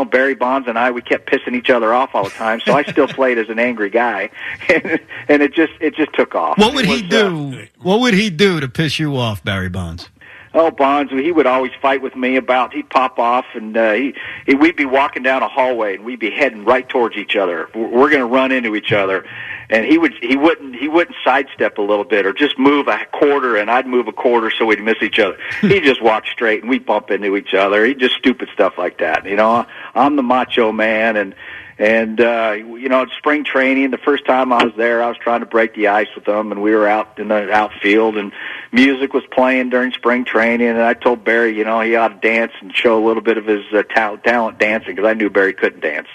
Barry Bonds and I, we kept pissing each other off all the time. So I still played as an angry guy, and it just took off. What would he do? What would he do to piss you off, Barry Bonds? Oh, Bonds, he would always fight with me he'd pop off, and we'd be walking down a hallway, and we'd be heading right towards each other. We're going to run into each other, and he wouldn't sidestep a little bit or just move a quarter, and I'd move a quarter so we'd miss each other. He'd just walk straight, and we'd bump into each other. He'd just stupid stuff like that. I'm the macho man, and spring training, the first time I was there, I was trying to break the ice with them, and we were out in the outfield, and music was playing during spring training, and I told Barry, he ought to dance and show a little bit of his talent dancing, because I knew Barry couldn't dance.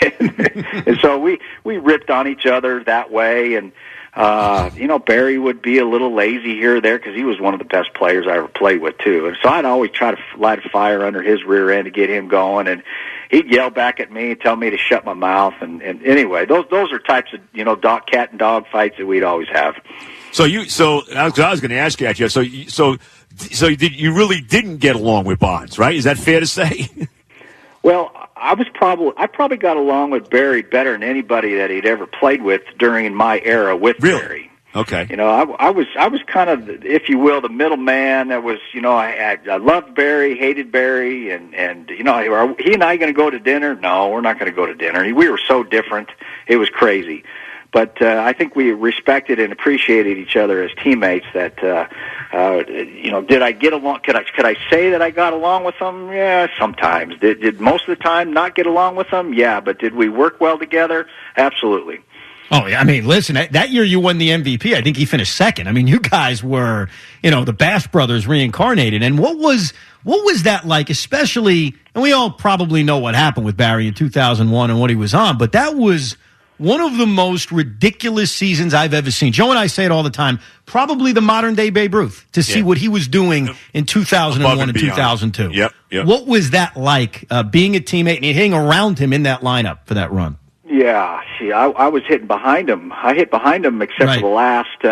And so we ripped on each other that way, and Barry would be a little lazy here or there because he was one of the best players I ever played with, too. And so I'd always try to light a fire under his rear end to get him going, and he'd yell back at me, tell me to shut my mouth, and anyway, those are types of cat and dog fights that we'd always have. So I was going to ask you actually. So you really didn't get along with Bonds, right? Is that fair to say? Well, I probably got along with Barry better than anybody that he'd ever played with during my era with Barry. Okay. I was kind of, if you will, the middleman. That was, I loved Barry, hated Barry, and are he and I going to go to dinner? No, we're not going to go to dinner. We were so different. It was crazy. But I think we respected and appreciated each other as teammates. That did I get along? Could I say that I got along with them? Yeah, sometimes. Did most of the time not get along with them? Yeah, but did we work well together? Absolutely. Oh, yeah. I mean, listen, that year you won the MVP. I think he finished second. I mean, you guys were, the Bash brothers reincarnated. And what was that like, especially, and we all probably know what happened with Barry in 2001 and what he was on, but that was one of the most ridiculous seasons I've ever seen. Joe and I say it all the time, probably the modern-day Babe Ruth, to see what he was doing in 2001 and 2002. Yep. What was that like, being a teammate and hitting around him in that lineup for that run? Yeah, I was hitting behind him. I hit behind him except for the last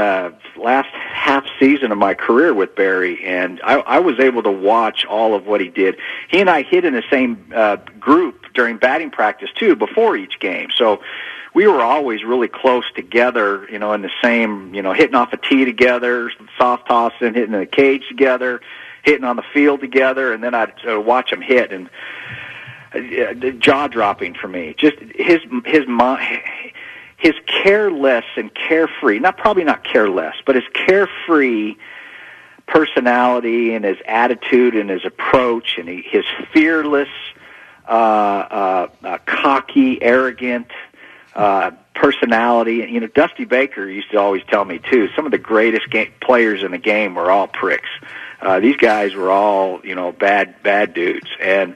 half season of my career with Barry, and I was able to watch all of what he did. He and I hit in the same group during batting practice, too, before each game. So we were always really close together, in the same, hitting off a tee together, soft tossing, hitting in the cage together, hitting on the field together, and then I'd watch him hit, and jaw-dropping for me. Just his careless and carefree, probably not careless, but his carefree personality and his attitude and his approach and his fearless, cocky, arrogant personality. Dusty Baker used to always tell me, too, some of the greatest players in the game were all pricks. These guys were all, bad dudes. And,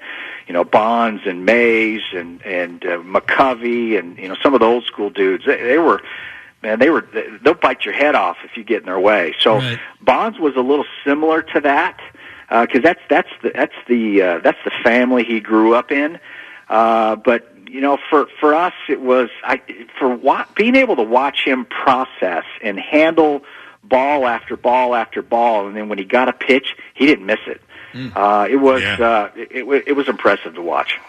Bonds and Mays and McCovey and, some of the old school dudes, they'll bite your head off if you get in their way. So Bonds was a little similar to that, because that's the family he grew up in. But for us, it was being able to watch him process and handle ball after ball after ball, and then when he got a pitch, he didn't miss it. It was impressive to watch.